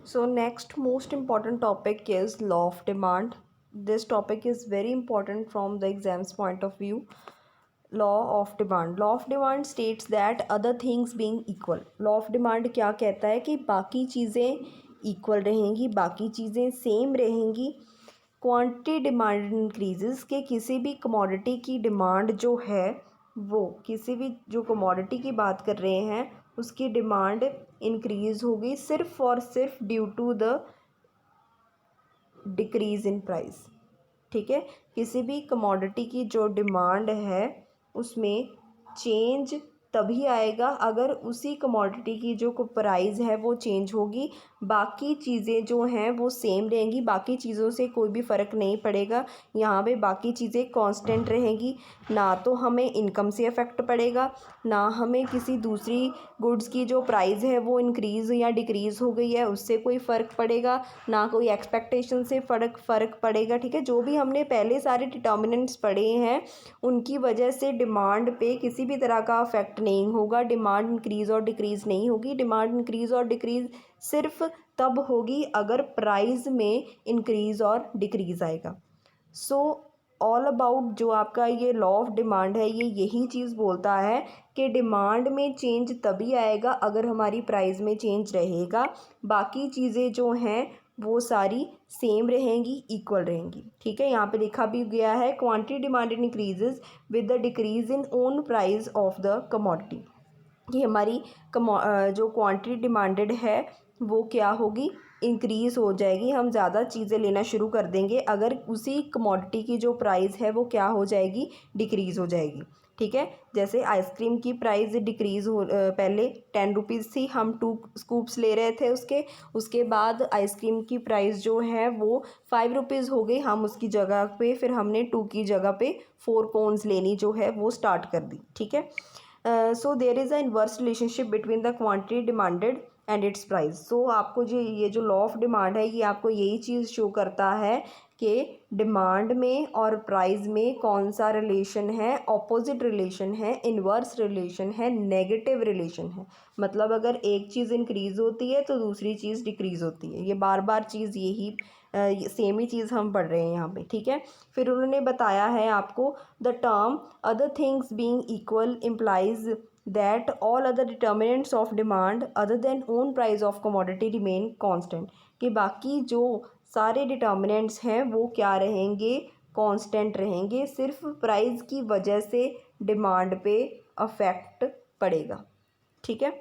So next most important topic is law of demand. This topic is very important from the exam's point of view. Law of demand. Law of demand states that other things being equal. Law of demand क्या कहता है कि बाकी चीज़ें equal रहेंगी, बाकी चीज़ें same रहेंगी, क्वांटिटी डिमांड इंक्रीजेस के किसी भी कमोडिटी की डिमांड जो है वो किसी भी जो कमोडिटी की बात कर रहे हैं उसकी डिमांड इंक्रीज़ होगी सिर्फ और सिर्फ due to the decrease in price. ठीक है, किसी भी कमोडिटी की जो डिमांड है उसमें चेंज तभी आएगा अगर उसी कमोडिटी की जो प्राइस है वो चेंज होगी, बाकी चीज़ें जो हैं वो सेम रहेंगी, बाकी चीज़ों से कोई भी फ़र्क नहीं पड़ेगा। यहाँ पे बाकी चीज़ें कांस्टेंट रहेंगी, ना तो हमें इनकम से इफ़ेक्ट पड़ेगा, ना हमें किसी दूसरी गुड्स की जो प्राइस है वो इंक्रीज़ या डिक्रीज़ हो गई है उससे कोई फ़र्क पड़ेगा, ना कोई एक्सपेक्टेशन से फ़र्क पड़ेगा। ठीक है, जो भी हमने पहले सारे डिटर्मिनेंट्स पढ़े हैं उनकी वजह से डिमांड पे किसी भी तरह का अफेक्ट नहीं होगा, डिमांड इंक्रीज़ और डिक्रीज़ नहीं होगी। डिमांड इंक्रीज़ और डिक्रीज़ सिर्फ तब होगी अगर प्राइस में इंक्रीज़ और डिक्रीज़ आएगा। सो ऑल अबाउट जो आपका ये लॉ ऑफ डिमांड है ये यही चीज़ बोलता है कि डिमांड में चेंज तभी आएगा अगर हमारी प्राइस में चेंज रहेगा, बाकी चीज़ें जो हैं वो सारी सेम रहेंगी, इक्वल रहेंगी। ठीक है, यहाँ पे लिखा भी गया है quantity demanded increases with the decrease in own price of the commodity. कि हमारी जो क्वांटिटी डिमांडेड है वो क्या होगी, इंक्रीज़ हो जाएगी, हम ज़्यादा चीज़ें लेना शुरू कर देंगे अगर उसी कमोडिटी की जो प्राइस है वो क्या हो जाएगी, डिक्रीज़ हो जाएगी। ठीक है, जैसे आइसक्रीम की प्राइस डिक्रीज़ हो पहले 10 रुपीज़ थी, हम 2 स्कूप्स ले रहे थे उसके बाद आइसक्रीम की प्राइस जो है वो 5 रुपीज़ हो गई, हम उसकी जगह पे फिर हमने 2 की जगह पे 4 कोन्स लेनी जो है वो स्टार्ट कर दी। ठीक है, so there is a inverse relationship between the quantity demanded and its price. So आपको जो ये जो लॉ ऑफ डिमांड है ये आपको यही चीज़ शो करता है कि डिमांड में और प्राइस में कौन सा रिलेशन है, ऑपोजिट रिलेशन है, इनवर्स रिलेशन है, नेगेटिव रिलेशन है। मतलब अगर एक चीज़ इंक्रीज़ होती है तो दूसरी चीज़ डिक्रीज़ होती है, ये बार बार चीज़ यही सेम ही चीज़ हम पढ़ रहे हैं यहाँ पे। ठीक है, फिर उन्होंने बताया है आपको the term other things being equal implies that all other determinants of demand other than own price of commodity remain constant। कि बाकी जो सारे डिटर्मिनेंट्स हैं वो क्या रहेंगे, कांस्टेंट रहेंगे, सिर्फ प्राइस की वजह से डिमांड पे अफेक्ट पड़ेगा। ठीक है,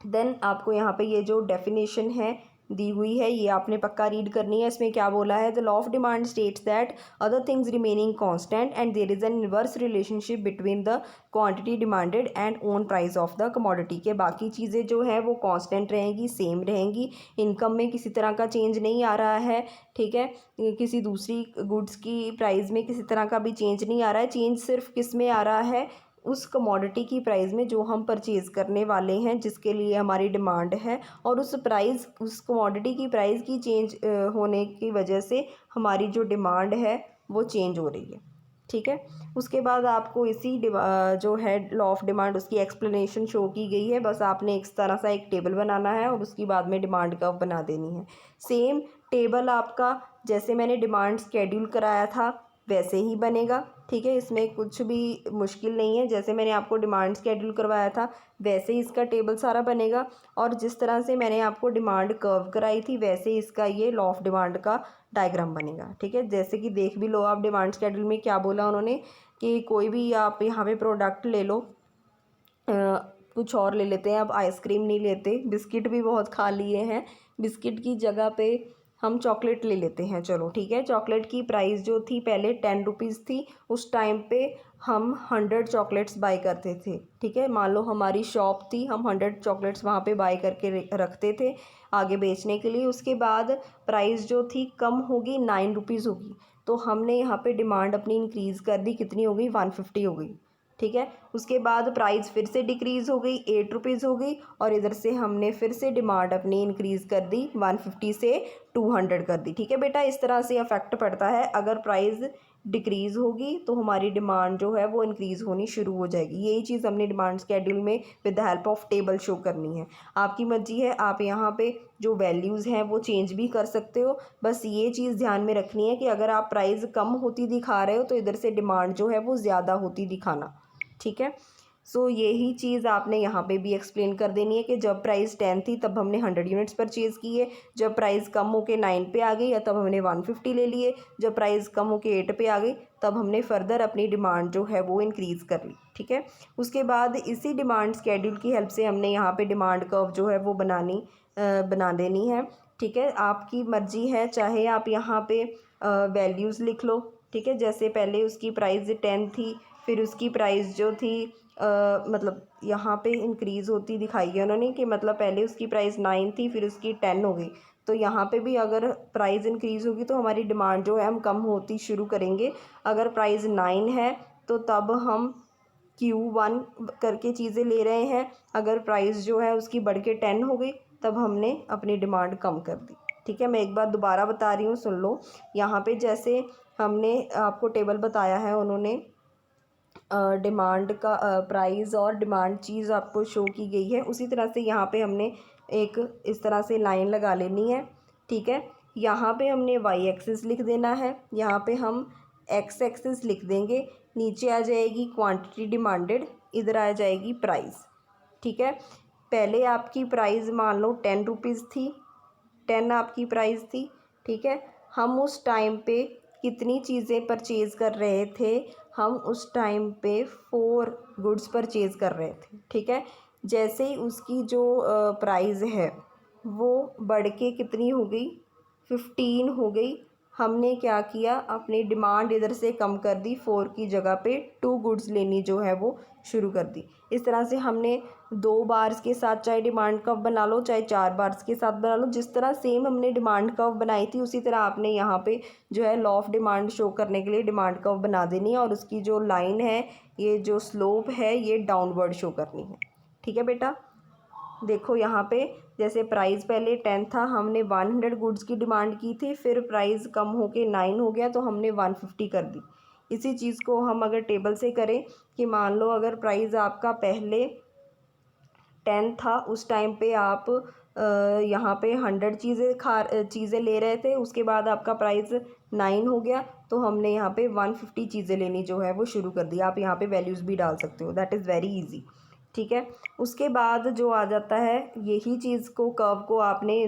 देन आपको यहाँ पे ये जो डेफिनेशन है दी हुई है ये आपने पक्का रीड करनी है। इसमें क्या बोला है, the law of demand states that other things remaining constant and there is an inverse relationship between the quantity demanded and own price of the commodity. के बाकी चीज़ें जो हैं वो कांस्टेंट रहेंगी, सेम रहेंगी, इनकम में किसी तरह का चेंज नहीं आ रहा है। ठीक है, किसी दूसरी गुड्स की प्राइस में किसी तरह का भी चेंज नहीं आ रहा है, चेंज सिर्फ किस में आ रहा है, उस कमोडिटी की प्राइस में जो हम परचेज़ करने वाले हैं जिसके लिए हमारी डिमांड है, और उस कमोडिटी की प्राइस की चेंज होने की वजह से हमारी जो डिमांड है वो चेंज हो रही है। ठीक है, उसके बाद आपको इसी जो है लॉ ऑफ डिमांड उसकी एक्सप्लेनेशन शो की गई है, बस आपने इस तरह सा एक टेबल बनाना है और उसकी बाद में डिमांड कर्व बना देनी है। सेम टेबल आपका जैसे मैंने डिमांड स्केड्यूल कराया था वैसे ही बनेगा। ठीक है, इसमें कुछ भी मुश्किल नहीं है, जैसे मैंने आपको डिमांड स्केड्यूल करवाया था वैसे ही इसका टेबल सारा बनेगा, और जिस तरह से मैंने आपको डिमांड कर्व कराई थी वैसे ही इसका ये लॉ ऑफ डिमांड का डायग्राम बनेगा। ठीक है, जैसे कि देख भी लो आप डिमांड स्केड्यूल में क्या बोला उन्होंने कि कोई भी आप यहाँ पे प्रोडक्ट ले लो, कुछ और ले लेते हैं, अब आइसक्रीम नहीं लेते, बिस्किट भी बहुत खा लिए हैं, बिस्किट की जगह पे हम चॉकलेट ले लेते हैं। चलो ठीक है, चॉकलेट की प्राइस जो थी पहले 10 रुपीज़ थी, उस टाइम पे हम 100 चॉकलेट्स बाई करते थे। ठीक है, मान लो हमारी शॉप थी, हम 100 चॉकलेट्स वहाँ पे बाई करके रखते थे आगे बेचने के लिए। उसके बाद प्राइस जो थी कम होगी, 9 रुपीज़ होगी, तो हमने यहाँ पे डिमांड अपनी इंक्रीज़ कर दी, कितनी हो गई, 150 हो गई। ठीक है, उसके बाद प्राइस फिर से डिक्रीज़ हो गई, 8 रुपीज़ हो गई, और इधर से हमने फिर से डिमांड अपनी इंक्रीज़ कर दी, 150 से 200 कर दी। ठीक है बेटा, इस तरह से अफेक्ट पड़ता है अगर प्राइस डिक्रीज़ होगी तो हमारी डिमांड जो है वो इंक्रीज़ होनी शुरू हो जाएगी। यही चीज़ हमने डिमांड स्केड्यूल में with the help of table show करनी है। आपकी मर्ज़ी है, आप यहाँ पे जो वैल्यूज़ हैं वो चेंज भी कर सकते हो। बस ये चीज़ ध्यान में रखनी है कि अगर आप प्राइस कम होती दिखा रहे हो तो इधर से डिमांड जो है वो ज़्यादा होती दिखाना, ठीक है। सो यही चीज़ आपने यहाँ पे भी एक्सप्लेन कर देनी है कि जब प्राइस 10 थी तब हमने 100 यूनिट्स परचेज़ किए, जब प्राइस कम होके 9 पे आ गई या तब हमने 150 ले लिए, जब प्राइस कम होके 8 पे आ गई तब हमने फर्दर अपनी डिमांड जो है वो इंक्रीज़ कर ली, ठीक है। उसके बाद इसी डिमांड स्केड्यूल की हेल्प से हमने यहाँ पे डिमांड कर्व जो है वो बना देनी है, ठीक है। आपकी मर्ज़ी है, चाहे आप यहाँ पे वैल्यूज़ लिख लो, ठीक है। जैसे पहले उसकी प्राइस 10 थी, फिर उसकी प्राइस जो थी मतलब यहाँ पे इंक्रीज़ होती दिखाई है उन्होंने कि मतलब पहले उसकी प्राइस 9 थी फिर उसकी 10 हो गई। तो यहाँ पे भी अगर प्राइस इंक्रीज़ होगी तो हमारी डिमांड जो है हम कम होती शुरू करेंगे। अगर प्राइस 9 है तो तब हम Q1 करके चीज़ें ले रहे हैं, अगर प्राइस जो है उसकी बढ़ के 10 हो गई तब हमने अपनी डिमांड कम कर दी, ठीक है। मैं एक बार दोबारा बता रही हूँ, सुन लो। यहाँ पे जैसे हमने आपको टेबल बताया है उन्होंने, डिमांड का प्राइस और डिमांड चीज़ आपको शो की गई है, उसी तरह से यहाँ पे हमने एक इस तरह से लाइन लगा लेनी है, ठीक है। यहाँ पे हमने वाई एक्सिस लिख देना है, यहाँ पे हम एक्स एक्सिस लिख देंगे। नीचे आ जाएगी क्वांटिटी डिमांडेड, इधर आ जाएगी प्राइस, ठीक है। पहले आपकी प्राइस मान लो 10 रुपीज़ थी, 10 आपकी प्राइस थी, ठीक है। हम उस टाइम पे कितनी चीज़ें परचेज़ कर रहे थे, हम उस टाइम पे 4 गुड्स परचेज़ कर रहे थे, ठीक है। जैसे ही उसकी जो प्राइस है वो बढ़ के कितनी हो गई, 15 हो गई, हमने क्या किया, अपनी डिमांड इधर से कम कर दी, 4 की जगह पे 2 गुड्स लेनी जो है वो शुरू कर दी। इस तरह से हमने 2 बार्स के साथ चाहे डिमांड कर्व बना लो, चाहे 4 बार्स के साथ बना लो, जिस तरह सेम हमने डिमांड कर्व बनाई थी उसी तरह आपने यहाँ पे जो है लॉ ऑफ डिमांड शो करने के लिए डिमांड कर्व बना देनी है और उसकी जो लाइन है, ये जो स्लोप है, ये डाउनवर्ड शो करनी है, ठीक है बेटा। देखो यहाँ पे जैसे प्राइस पहले 10 था, हमने 100 गुड्स की डिमांड की थी, फिर प्राइस कम होके 9 हो गया तो हमने 150 कर दी। इसी चीज़ को हम अगर टेबल से करें कि मान लो अगर प्राइस आपका पहले 10 था, उस टाइम पे आप यहाँ पे 100 चीज़ें ले रहे थे, उसके बाद आपका प्राइस 9 हो गया तो हमने यहाँ पे 150 चीज़ें लेनी जो है वो शुरू कर दी। आप यहाँ पे वैल्यूज़ भी डाल सकते हो, दैट इज़ वेरी इजी, ठीक है। उसके बाद जो आ जाता है, यही चीज़ को कर्व को आपने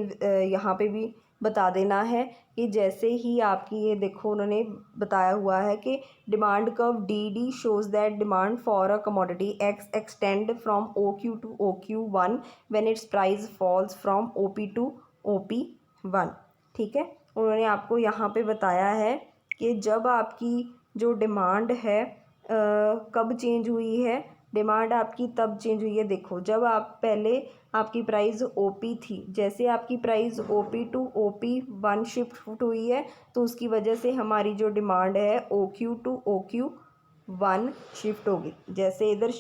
यहाँ पे भी बता देना है कि जैसे ही आपकी ये देखो उन्होंने बताया हुआ है कि demand curve D shows that demand for a commodity x extend from OQ to OQ1 when it's price falls from OP to OP1, ठीक है। उन्होंने आपको यहाँ पे बताया है कि जब आपकी जो डिमांड है कब चेंज हुई है, डिमांड आपकी तब चेंज हुई है। देखो जब आप पहले आपकी प्राइस OP थी, जैसे आपकी price OP to OP1 shift हुई है तो उसकी वजह से हमारी जो डिमांड है OQ to OQ1 शिफ्ट होगी। जैसे इधर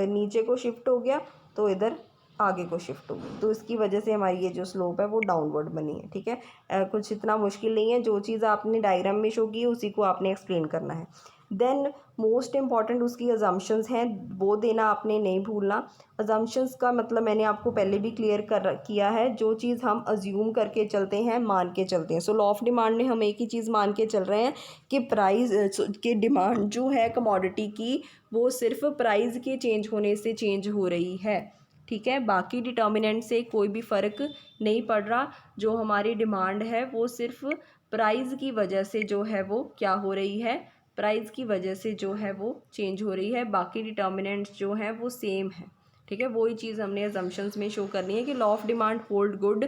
नीचे को शिफ्ट हो गया तो इधर आगे को शिफ्ट होगी, तो इसकी वजह से हमारी ये जो स्लोप है वो डाउनवर्ड बनी है, ठीक है। कुछ इतना मुश्किल नहीं है, जो चीज़ आपने डायग्राम में शो की है उसी को आपने एक्सप्लेन करना है। देन मोस्ट इम्पॉर्टेंट उसकी अजम्पशंस हैं, वो देना आपने नहीं भूलना। अजम्पशंस का मतलब मैंने आपको पहले भी क्लियर किया है, जो चीज़ हम अज्यूम करके चलते हैं, मान के चलते हैं। सो लॉ ऑफ डिमांड में हम एक ही चीज़ मान के चल रहे हैं कि प्राइस के डिमांड जो है कमोडिटी की वो सिर्फ प्राइस के चेंज होने से चेंज हो रही है, ठीक है। बाकी डिटर्मिनेंट से कोई भी फ़र्क नहीं पड़ रहा, जो हमारी डिमांड है वो सिर्फ प्राइस की वजह से जो है वो क्या हो रही है, प्राइस की वजह से जो है वो चेंज हो रही है। बाकी डिटर्मिनेंट्स जो हैं वो सेम है, ठीक है। वही चीज़ हमने अजम्पशंस में शो करनी है कि law of demand hold good.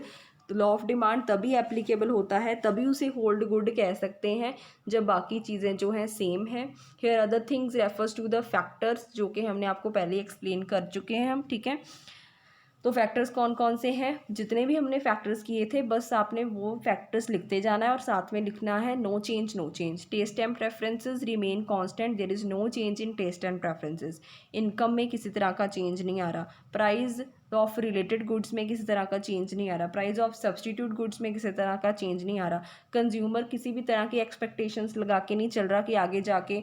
तो लॉ ऑफ डिमांड तभी एप्लीकेबल होता है, तभी उसे होल्ड गुड कह सकते हैं जब बाकी चीज़ें जो हैं सेम हैं। Here other things refers to the factors, जो कि हमने आपको पहले एक्सप्लेन कर चुके हैं हम, ठीक है। तो फैक्टर्स कौन कौन से हैं, जितने भी हमने फैक्टर्स किए थे बस आपने वो फैक्टर्स लिखते जाना है और साथ में लिखना है no change. Taste and preferences remain constant, there is no change in taste and preferences. Income में किसी तरह का चेंज नहीं आ रहा। प्राइस ऑफ रिलेटेड गुड्स में किसी तरह का चेंज नहीं आ रहा, प्राइस ऑफ सब्सटीट्यूट गुड्स में किसी तरह का चेंज नहीं आ रहा, कंज्यूमर किसी भी तरह की एक्सपेक्टेशंस लगा के नहीं चल रहा कि आगे जाके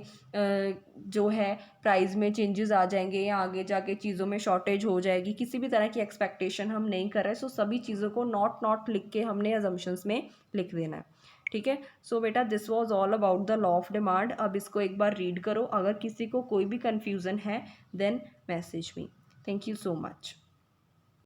जो है प्राइस में चेंजेस आ जाएंगे या आगे जाके चीज़ों में शॉर्टेज हो जाएगी, किसी भी तरह की एक्सपेक्टेशन हम नहीं कर रहे। सो सभी चीज़ों को नॉट लिख के हमने अजम्पशंस में लिख देना है, ठीक है। सो बेटा this was all about the law of demand. अब इसको एक बार रीड करो, अगर किसी को कोई भी कन्फ्यूज़न है then message me. Thank you so much.